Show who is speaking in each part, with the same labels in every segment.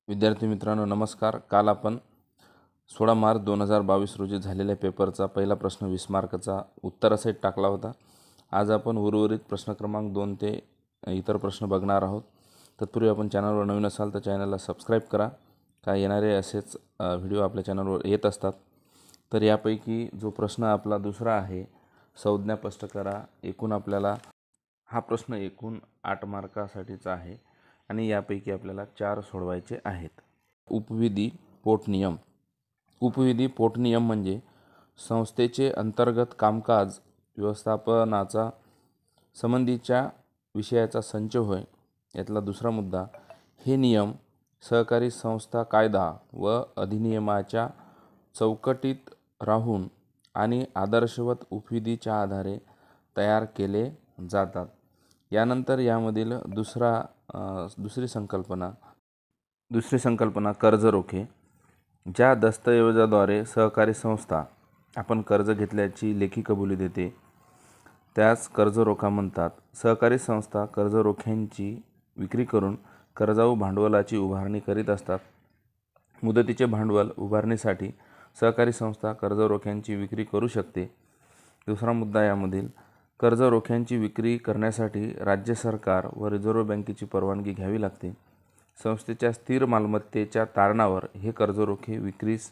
Speaker 1: विद्यार्थी मित्रांनो नमस्कार. काल आपण 16 मार्च 2022 रोजी झालेल्या पेपरचा पहिला प्रश्न 20 मार्काचा उत्तरासहित टाकला होता. आज आपण उर्वरित प्रश्न क्रमांक 2 ते इतर प्रश्न बघणार आहोत. तत्पूर्वी आपण चॅनलवर नवीन असाल तर चॅनलला सबस्क्राईब करा. काय येणारे असेच व्हिडिओ आपल्या चॅनलवर येत असतात. तर यापैकी जो प्रश्न आपला दुसरा आहे, संज्ञा स्पष्ट करा. एकूण आपल्याला हा प्रश्न एकूण 8 मार्कासाठीचा आहे आणि यापैकी आपल्याला 4 सोडवायचे आहेत. उपविधी पोटनियम. उपविधी पोटनियम म्हणजे संस्थेचे अंतर्गत कामकाज व्यवस्थापनाचा संबंधीच्या विषयाचा संच होय. यातला दुसरा मुद्दा, हे नियम सहकारी संस्था कायदा व अधिनियमाच्या चौकटीत राहून आणि आदर्शवत उपविधीच्या आधारे तयार केले जातात. यानंतर यामधील दुसरी संकल्पना कर्ज रोखे. ज्या दस्तऐवजाद्वारे सहकारी संस्था आपण कर्ज घेतल्याची लेखी कबुली देते त्यास कर्ज रोखा म्हणतात. सहकारी संस्था कर्ज रोख्यांची विक्री करून कर्जाऊ भांडवलाची उभारणी करीत असतात. मुदतीचे भांडवल उभारणीसाठी सहकारी संस्था कर्ज रोख्यांची विक्री करू शकते. दुसरा मुद्दा यामधील, कर्ज रोख्यांची विक्री करण्यासाठी राज्य सरकार व रिझर्व्ह बँकेची परवानगी घ्यावी लागते. संस्थेच्या स्थिर मालमत्तेच्या तारणावर हे कर्जरोखे विक्रीस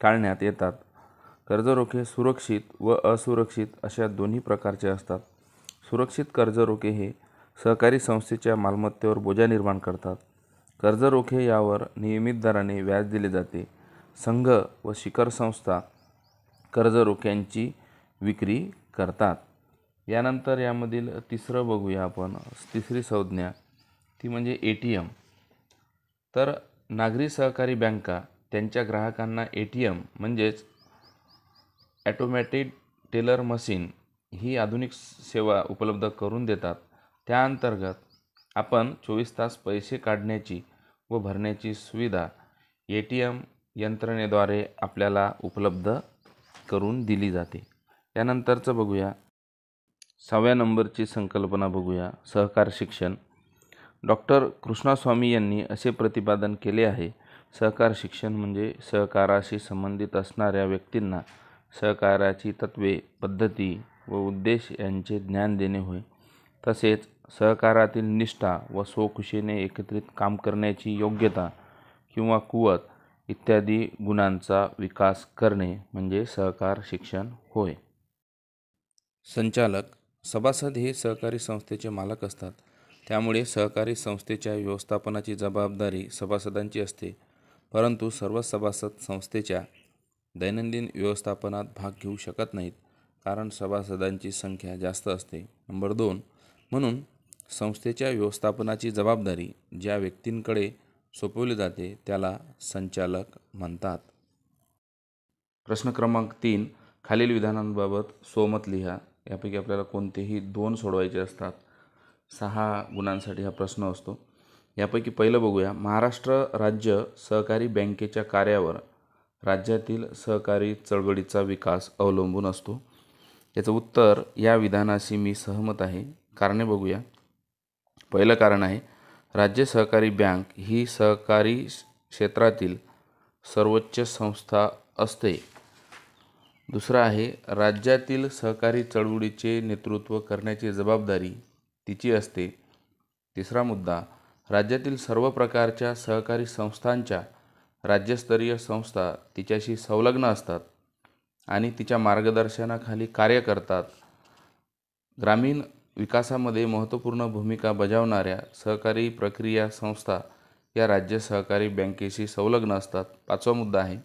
Speaker 1: काढण्यात येतात. कर्जरोखे सुरक्षित व असुरक्षित अशा दोन्ही प्रकारचे असतात. सुरक्षित कर्जरोखे हे सहकारी संस्थेच्या मालमत्तेवर बोजा निर्माण करतात. कर्जरोखे यावर नियमित दराने व्याज दिले जाते. संघ व शिखर संस्था कर्जरोख्यांची विक्री करतात. यानंतर यामधील तिसरं बघूया आपण, तिसरी संज्ञा, ती म्हणजे ATM. तर नागरी सहकारी बँका त्यांच्या ग्राहकांना ATM म्हणजेच ॲटोमॅटेड टेलर मशीन ही आधुनिक सेवा उपलब्ध करून देतात. त्या अंतर्गत आपण 24 तास पैसे काढण्याची व भरण्याची सुविधा ATM यंत्रणेद्वारे आपल्याला उपलब्ध करून दिली जाते. यानंतरचं बघूया, 6व्या नंबरची संकल्पना बघूया, सहकार शिक्षण. डॉक्टर कृष्णास्वामी यांनी असे प्रतिपादन केले आहे, सहकार शिक्षण म्हणजे सहकाराशी संबंधित असणाऱ्या व्यक्तींना सहकाराची तत्त्वे, पद्धती व उद्देश यांचे ज्ञान देणे होय. तसेच सहकारातील निष्ठा व स्वखुशीने एकत्रित काम करण्याची योग्यता किंवा कुवत इत्यादी गुणांचा विकास करणे म्हणजे सहकार शिक्षण होय. संचालक, सभासद हे सहकारी संस्थेचे मालक असतात. त्यामुळे सहकारी संस्थेच्या व्यवस्थापनाची जबाबदारी सभासदांची असते. परंतु सर्व सभासद संस्थेच्या दैनंदिन व्यवस्थापनात भाग घेऊ शकत नाहीत, कारण सभासदांची संख्या जास्त असते. नंबर 2, म्हणून संस्थेच्या व्यवस्थापनाची जबाबदारी ज्या व्यक्तींकडे सोपवली जाते त्याला संचालक म्हणतात. प्रश्न क्रमांक 3, खालील विधानांबाबत स्वमत लिहा. यापैकी आपल्याला कोणतेही 2 सोडवायचे असतात. 6 गुणांसाठी हा प्रश्न असतो. यापैकी पहिलं बघूया, महाराष्ट्र राज्य सहकारी बँकेच्या कार्यावर राज्यातील सहकारी चळवळीचा विकास अवलंबून असतो. याचं उत्तर, या विधानाशी मी सहमत आहे. कारणे बघूया. पहिलं कारण आहे, राज्य सहकारी बँक ही सहकारी क्षेत्रातील सर्वोच्च संस्था असते. दुसरं आहे, राज्यातील सहकारी चळवळीचे नेतृत्व करण्याची जबाबदारी तिची असते. तिसरा मुद्दा, राज्यातील सर्व प्रकारच्या सहकारी संस्थांच्या राज्यस्तरीय संस्था तिच्याशी संलग्न असतात आणि तिच्या मार्गदर्शनाखाली कार्य करतात. ग्रामीण विकासामध्ये महत्त्वपूर्ण भूमिका बजावणाऱ्या सहकारी प्रक्रिया संस्था या राज्य सहकारी बँकेशी संलग्न असतात. 5वा मुद्दा आहे,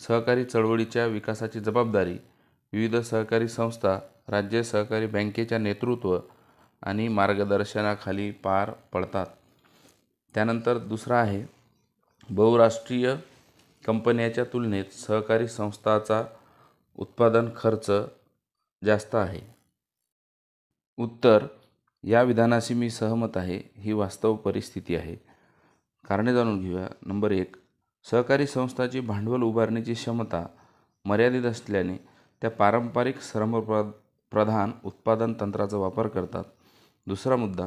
Speaker 1: सहकारी चळवळीच्या विकासाची जबाबदारी विविध सहकारी संस्था राज्य सहकारी बँकेच्या नेतृत्व आणि मार्गदर्शनाखाली पार पडतात. त्यानंतर दुसरा आहे, बहुराष्ट्रीय कंपन्यांच्या तुलनेत सहकारी संस्थांचा उत्पादन खर्च जास्त आहे. उत्तर, या विधानाशी मी सहमत आहे. ही वास्तव परिस्थिती आहे. कारणे जाणून घेऊया. नंबर 1, सहकारी संस्थांची भांडवल उभारण्याची क्षमता मर्यादित असल्याने त्या पारंपरिक श्रमप्रधान उत्पादन तंत्राचा वापर करतात. दुसरा मुद्दा,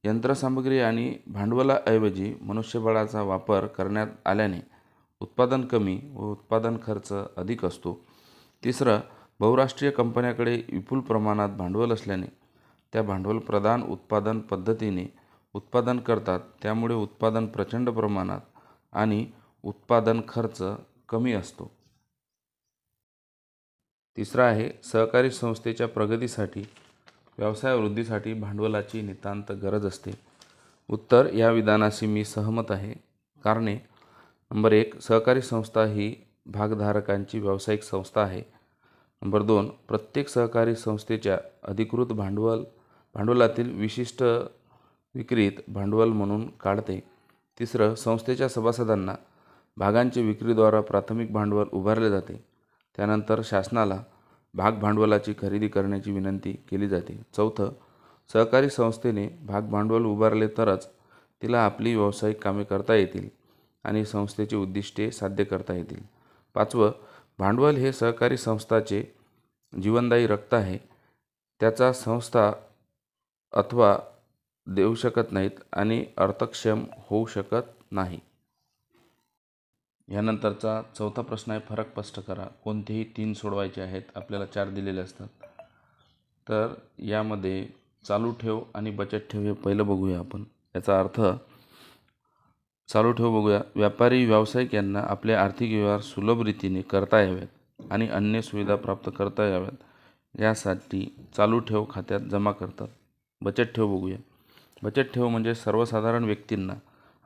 Speaker 1: यंत्रसामग्री आणि भांडवलाऐवजी मनुष्यबळाचा वापर करण्यात आल्याने उत्पादन कमी व उत्पादन खर्च अधिक असतो. तिसरं, बहुराष्ट्रीय कंपन्याकडे विपुल प्रमाणात भांडवल असल्याने त्या भांडवल प्रधान उत्पादन पद्धतीने उत्पादन करतात, त्यामुळे उत्पादन प्रचंड प्रमाणात आणि उत्पादन खर्च कमी असतो. तिसरं आहे, सहकारी संस्थेच्या प्रगतीसाठी व्यवसाय वृद्धीसाठी भांडवलाची नितांत गरज असते. उत्तर, या विधानाशी मी सहमत आहे. कारणे: नंबर 1, सहकारी संस्था ही भागधारकांची व्यावसायिक संस्था आहे. नंबर 2, प्रत्येक सहकारी संस्थेच्या अधिकृत भांडवलातील विशिष्ट विक्रीत भांडवल म्हणून काढते. तिसरं, संस्थेच्या सभासदांना भागांचे विक्रीद्वारा प्राथमिक भांडवल उभारले जाते. त्यानंतर शासनाला भाग भांडवलाची खरेदी करण्याची विनंती केली जाते. चौथं, सहकारी संस्थेने भाग भांडवल उभारले तरच तिला आपली व्यावसायिक कामे करता येतील आणि संस्थेची उद्दिष्टे साध्य करता येतील. पाचवं, भांडवल हे सहकारी संस्थाचे जीवनदायी रक्त आहे. त्याचा संस्था अथवा देऊ शकत नाहीत आणि अर्थक्षम होऊ शकत नाही. यानंतरचा चौथा प्रश्न आहे, फरक स्पष्ट करा. कोणतेही 3 सोडवायचे आहेत. आपल्याला 4 दिलेले असतात. तर यामध्ये चालू ठेव आणि बचत ठेव हे पहिलं बघूया आपण. याचा अर्थ चालू ठेव बघूया. व्यापारी व्यावसायिक यांना आपले आर्थिक व्यवहार सुलभ रीतीने करता यावेत आणि अन्य सुविधा प्राप्त करता याव्यात यासाठी चालू ठेव खात्यात जमा करतात. बचत ठेव बघूया. बचत ठेव म्हणजे सर्वसाधारण व्यक्तींना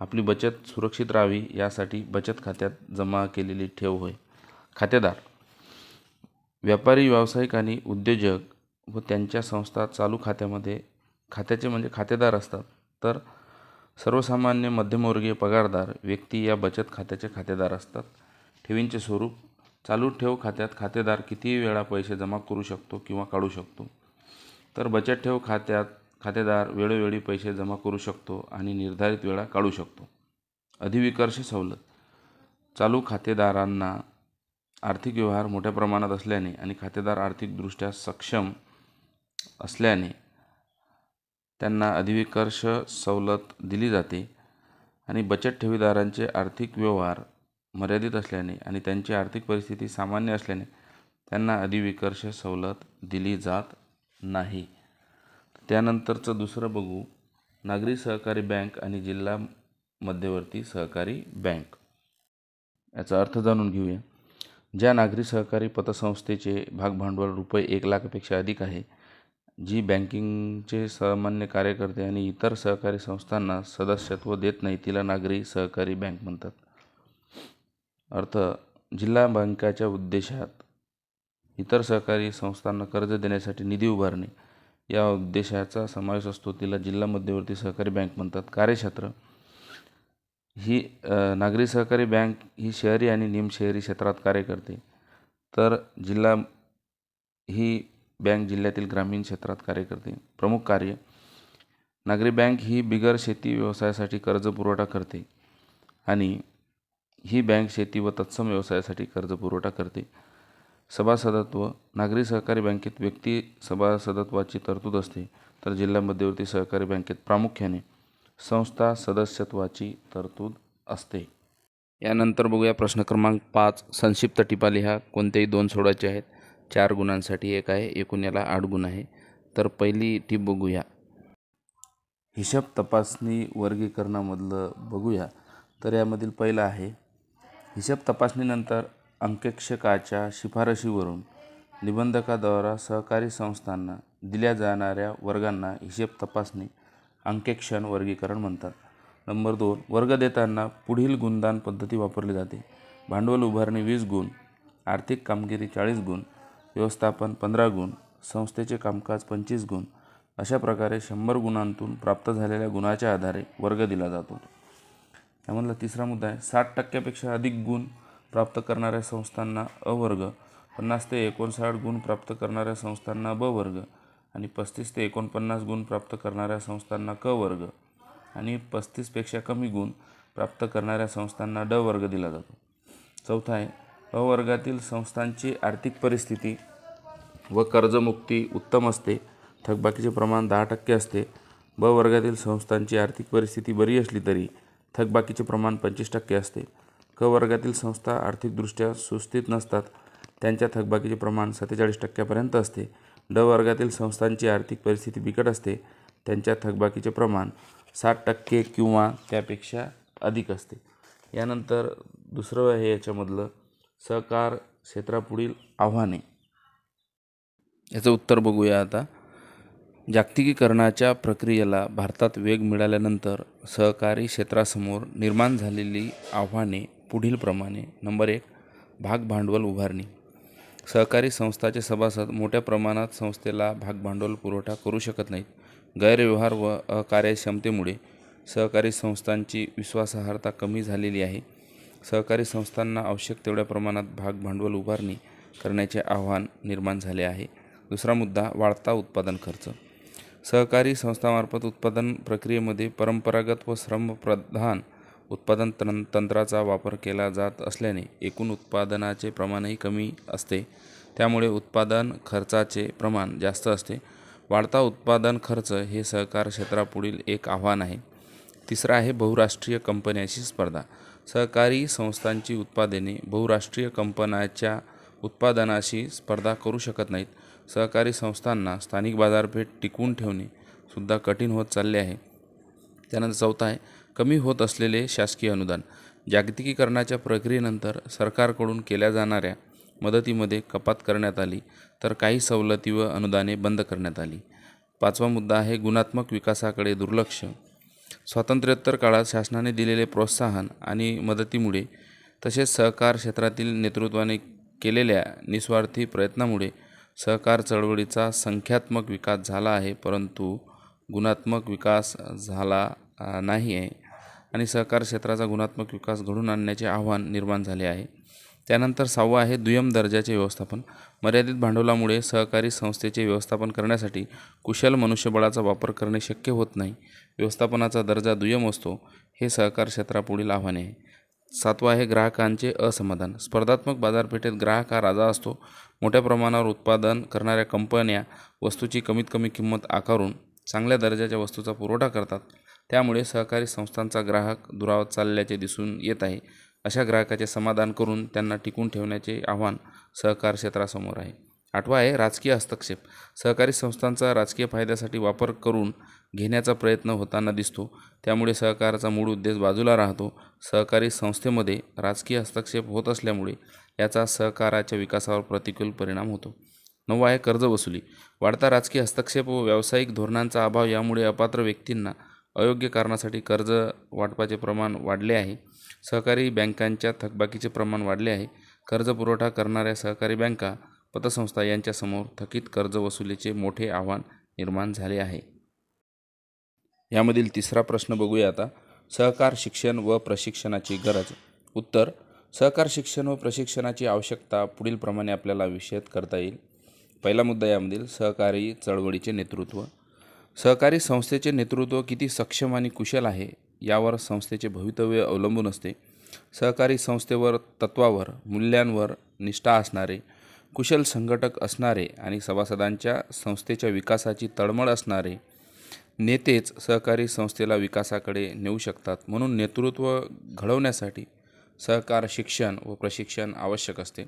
Speaker 1: आपली बचत सुरक्षित राहावी यासाठी बचत खात्यात जमा केलेली ठेव होय. खातेदार: व्यापारी व्यावसायिक आणि उद्योजक व त्यांच्या संस्था चालू खात्याचे म्हणजे खातेदार असतात. तर सर्वसामान्य मध्यमवर्गीय पगारदार व्यक्ती या बचत खात्याचे खातेदार असतात. ठेवींचे स्वरूप: चालू ठेव खात्यात खातेदार कितीही वेळा पैसे जमा करू शकतो किंवा काढू शकतो. तर बचत ठेव खात्यात खातेदार वेळोवेळी पैसे जमा करू शकतो आणि निर्धारित वेळा काढू शकतो. अधिविकर्ष सवलत: चालू खातेदारांना आर्थिक व्यवहार मोठ्या प्रमाणात असल्याने आणि खातेदार आर्थिकदृष्ट्या सक्षम असल्याने त्यांना अधिविकर्ष सवलत दिली जाते. आणि बचत ठेवीदारांचे आर्थिक व्यवहार मर्यादित असल्याने आणि त्यांची आर्थिक परिस्थिती सामान्य असल्याने त्यांना अधिविकर्ष सवलत दिली जात नाही. त्यानंतरचं दुसरं बघू, नागरी सहकारी बँक आणि जिल्हा मध्यवर्ती सहकारी बँक. याचा अर्थ जाणून घेऊया. ज्या नागरी सहकारी पतसंस्थेचे भागभांडवल रुपये 1 लाखापेक्षा अधिक आहे, जी बँकिंगचे सामान्य कार्यकर्ते आणि इतर सहकारी संस्थांना सदस्यत्व देत नाही, तिला नागरी सहकारी बँक म्हणतात. अर्थ: जिल्हा बँकाच्या उद्देशात इतर सहकारी संस्थांना कर्ज देण्यासाठी निधी उभारणे या उद्देशाचा समावेश असतो, तिला जिल्हा मध्यवर्ती सहकारी बँक म्हणतात. कार्यक्षेत्र: ही नागरी सहकारी बँक ही शहरी आणि निमशहरी क्षेत्रात कार्य करते. तर जिल्हा ही बँक जिल्ह्यातील ग्रामीण क्षेत्रात कार्य करते. प्रमुख कार्य: नागरी बँक ही बिगर शेती व्यवसायासाठी कर्ज पुरवठा करते आणि ही बँक शेती व तत्सम व्यवसायासाठी कर्ज पुरवठा करते. सभासदत्व: नागरी सहकारी बँकेत व्यक्ती सभासदत्वाची तरतूद असते, तर जिल्हा मध्यवर्ती सहकारी बँकेत प्रामुख्याने संस्था सदस्यत्वाची तरतूद असते. यानंतर बघूया प्रश्न क्रमांक 5. संक्षिप्त टिपा लिहा. कोणतेही 2 सोडवायचे आहेत. 4 गुणांसाठी 1 आहे. एकूण याला 8 गुण आहे. तर पहिली टीप बघूया. हिशोब तपासणी वर्गीकरणामधलं बघूया. तर यामधील पहिलं आहे, हिशोब तपासणीनंतर अंकेक्षकाच्या शिफारशीवरून निबंधकाद्वारा सहकारी संस्थांना दिल्या जाणाऱ्या वर्गांना हिशोब तपासणी अंकेक्षण वर्गीकरण म्हणतात. नंबर 2, वर्ग देताना पुढील गुणदान पद्धती वापरली जाते. भांडवल उभारणी 20 गुण, आर्थिक कामगिरी 40 गुण, व्यवस्थापन 15 गुण, संस्थेचे कामकाज 25 गुण. अशा प्रकारे 100 गुणांतून प्राप्त झालेल्या गुणाच्या आधारे वर्ग दिला जातो. त्यामधला तिसरा मुद्दा आहे, 60% अधिक गुण प्राप्त करणाऱ्या संस्थांना अ वर्ग, 50 ते 59 गुण प्राप्त करणाऱ्या संस्थांना ब वर्ग आणि 35 ते 49 गुण प्राप्त करणाऱ्या संस्थांना क वर्ग आणि 35पेक्षा कमी गुण प्राप्त करणाऱ्या संस्थांना ड वर्ग दिला जातो. चौथा आहे, अ वर्गातील संस्थांची आर्थिक परिस्थिती व कर्जमुक्ती उत्तम असते. थकबाकीचे प्रमाण 10% असते. ब वर्गातील संस्थांची आर्थिक परिस्थिती बरी असली तरी थकबाकीचे प्रमाण 25% असते. क वर्गातील संस्था आर्थिकदृष्ट्या सुस्थित नसतात, त्यांच्या थकबाकीचे प्रमाण 47% असते. ड वर्गातील संस्थांची आर्थिक परिस्थिती बिकट असते, त्यांच्या थकबाकीचे प्रमाण 60% किंवा त्यापेक्षा अधिक असते. यानंतर दुसरं आहे याच्यामधलं सहकार क्षेत्रापुढील आव्हाने. याचं उत्तर बघूया आता. जागतिकीकरणाच्या प्रक्रियेला भारतात वेग मिळाल्यानंतर सहकारी क्षेत्रासमोर निर्माण झालेली आव्हाने पुढीलप्रमाणे. नंबर 1, भागभांडवल उभारणी. सहकारी संस्थांचे सभासद मोठ्या प्रमाणात संस्थेला भागभांडवल पुरवठा करू शकत नाहीत. गैरव्यवहार व अकार्यक्षमतेमुळे सहकारी संस्थांची विश्वासार्हता कमी झालेली आहे. सहकारी संस्थांना आवश्यक तेवढ्या प्रमाणात भागभांडवल उभारणी करण्याचे आव्हान निर्माण झाले आहे. दुसरा मुद्दा, वाढता उत्पादन खर्च. सहकारी संस्थांमार्फत उत्पादन प्रक्रियेमध्ये परंपरागत व श्रमप्रधान उत्पादन तंत्राचा वापर केला जात असल्याने एकूण उत्पादनाचे प्रमाणही कमी असते. त्यामुळे उत्पादन खर्चाचे प्रमाण जास्त असते. वाढता उत्पादन खर्च हे सहकार क्षेत्रापुढील एक आव्हान आहे. तिसरा आहे बहुराष्ट्रीय कंपन्यांशी स्पर्धा. सहकारी संस्थांची उत्पादने बहुराष्ट्रीय कंपन्यांच्या उत्पादनाशी स्पर्धा करू शकत नाहीत. सहकारी संस्थांना स्थानिक बाजारपेठ टिकवून ठेवणे सुद्धा कठीण होत चालले आहे. त्यानंतर चौथा आहे कमी होत असलेले शासकीय अनुदान. जागतिकीकरणाच्या प्रक्रियेनंतर सरकारकडून केल्या जाणाऱ्या मदतीमध्ये कपात करण्यात आली, तर काही सवलती व अनुदाने बंद करण्यात आली. पाचवा मुद्दा आहे गुणात्मक विकासाकडे दुर्लक्ष. स्वातंत्र्योत्तर काळात शासनाने दिलेले प्रोत्साहन आणि मदतीमुळे तसेच सहकार क्षेत्रातील नेतृत्वाने केलेल्या निस्वार्थी प्रयत्नामुळे सहकार चळवळीचा संख्यात्मक विकास झाला आहे, परंतु गुणात्मक विकास झाला नाही आहे आणि सहकार क्षेत्राचा गुणात्मक विकास घडवून आणण्याचे आव्हान निर्माण झाले आहे. त्यानंतर 6वा आहे दुय्यम दर्जाचे व्यवस्थापन. मर्यादित भांडवलामुळे सहकारी संस्थेचे व्यवस्थापन करण्यासाठी कुशल मनुष्यबळाचा वापर करणे शक्य होत नाही. व्यवस्थापनाचा दर्जा दुय्यम असतो, हे सहकार क्षेत्रापुढील आव्हाने आहे. 7वा आहे ग्राहकांचे असमाधान. स्पर्धात्मक बाजारपेठेत ग्राहक हा राजा असतो. मोठ्या प्रमाणावर उत्पादन करणाऱ्या कंपन्या वस्तूची कमीत कमी किंमत आकारून चांगल्या दर्जाच्या वस्तूचा पुरवठा करतात. त्यामुळे सहकारी संस्थांचा ग्राहक दुरावत चालल्याचे दिसून येत आहे. अशा ग्राहकाचे समाधान करून त्यांना टिकून ठेवण्याचे आव्हान सहकार क्षेत्रासमोर आहे. 8वा आहे राजकीय हस्तक्षेप. सहकारी संस्थांचा राजकीय फायद्यासाठी वापर करून घेण्याचा प्रयत्न होताना दिसतो. त्यामुळे सहकाराचा मूळ उद्देश बाजूला राहतो. सहकारी संस्थेमध्ये राजकीय हस्तक्षेप होत असल्यामुळे याचा सहकाराच्या विकासावर प्रतिकूल परिणाम होतो. 9वा आहे कर्ज वसुली. वाढता राजकीय हस्तक्षेप व व्यावसायिक धोरणांचा अभाव यामुळे अपात्र व्यक्तींना अयोग्य कारणासाठी कर्ज वाटपाचे प्रमाण वाढले आहे. सहकारी बँकांच्या थकबाकीचे प्रमाण वाढले आहे. कर्ज पुरवठा करणाऱ्या सहकारी बँका, पतसंस्था यांच्यासमोर थकीत कर्ज वसुलीचे मोठे आव्हान निर्माण झाले आहे. यामधील तिसरा प्रश्न बघूया आता. सहकार शिक्षण व प्रशिक्षणाची गरज. उत्तर, सहकार शिक्षण व प्रशिक्षणाची आवश्यकता पुढीलप्रमाणे आपल्याला विषयित करता येईल. पहिला मुद्दा यामधील सहकारी चळवळीचे नेतृत्व. सहकारी संस्थेचे नेतृत्व किती सक्षम आणि कुशल आहे यावर संस्थेचे भवितव्य अवलंबून असते. सहकारी संस्थेवर तत्वावर, मूल्यांवर निष्ठा असणारे, कुशल संघटक असणारे आणि सभासदांच्या संस्थेच्या विकासाची तळमळ असणारे नेतेच सहकारी संस्थेला विकासाकडे नेऊ शकतात. म्हणून नेतृत्व घडवण्यासाठी सहकार शिक्षण व प्रशिक्षण आवश्यक असते.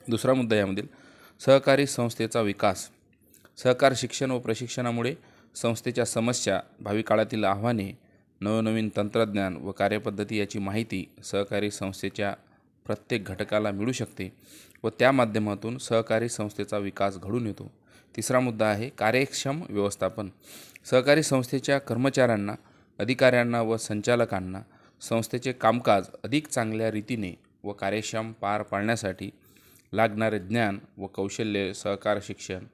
Speaker 1: दुसरा मुद्दा यामधील सहकारी संस्थेचा विकास. सहकार शिक्षण व प्रशिक्षणामुळे संस्थेच्या समस्या, भावी काळातील आव्हाने, नवनवीन तंत्रज्ञान व कार्यपद्धती याची माहिती सहकारी संस्थेच्या प्रत्येक घटकाला मिळू शकते व त्या माध्यमातून सहकारी संस्थेचा विकास घडून येतो. तिसरा मुद्दा आहे कार्यक्षम व्यवस्थापन. सहकारी संस्थेच्या कर्मचाऱ्यांना, अधिकाऱ्यांना व संचालकांना संस्थेचे कामकाज अधिक चांगल्या रीतीने व कार्यक्षम पार पाडण्यासाठी लागणारे ज्ञान व कौशल्य सहकार शिक्षण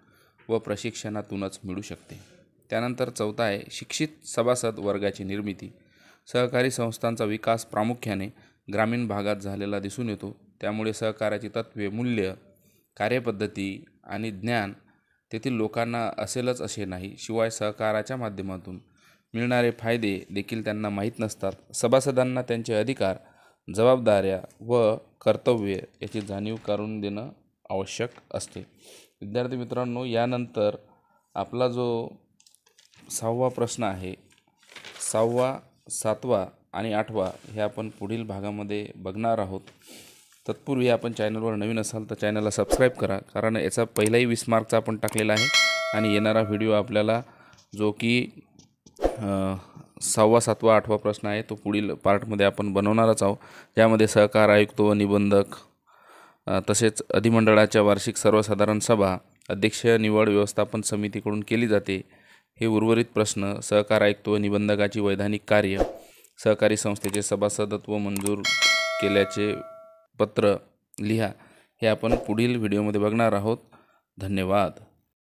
Speaker 1: व प्रशिक्षणातूनच मिळू शकते. त्यानंतर चौथा आहे शिक्षित सभासद वर्गाची निर्मिती. सहकारी संस्थांचा विकास प्रामुख्याने ग्रामीण भागात झालेला दिसून येतो. त्यामुळे सहकाराची तत्त्वे, मूल्य, कार्यपद्धती आणि ज्ञान तेथील लोकांना असेलच असे नाही, शिवाय सहकाराच्या माध्यमातून मिळणारे फायदे देखील त्यांना माहीत नसतात. सभासदांना त्यांचे अधिकार, जबाबदाऱ्या व कर्तव्ये याची जाणीव करून देणं आवश्यक असते. विद्यार्थी मित्रांनो, यानंतर आपला जो 6वा प्रश्न आहे. 6वा, 7वा आणि 8वा हे आपण पुढील भागामध्ये बघणार आहोत. तत्पूर्वी आपण चॅनलवर नवीन असाल तर चॅनलला सबस्क्राईब करा, कारण याचा पहिलाही 20 मार्कचा आपण टाकलेला आहे आणि येणारा व्हिडिओ आपल्याला जो की 6वा, 7वा, 8वा प्रश्न आहे तो पुढील पार्टमध्ये आपण बनवणारच आहोत, ज्यामध्ये सहकार आयुक्त व निबंधक तसेच अधिमंडळाच्या वार्षिक सर्वसाधारण सभा, अध्यक्ष निवड व्यवस्थापन समितीकडून केली जाते. हे उर्वरित प्रश्न, सहकार आयुक्त व निबंधकाची वैधानिक कार्य, सहकारी संस्थेचे सभासदत्व मंजूर केल्याचे पत्र लिहा, हे आपण पुढील व्हिडिओमध्ये बघणार आहोत. धन्यवाद.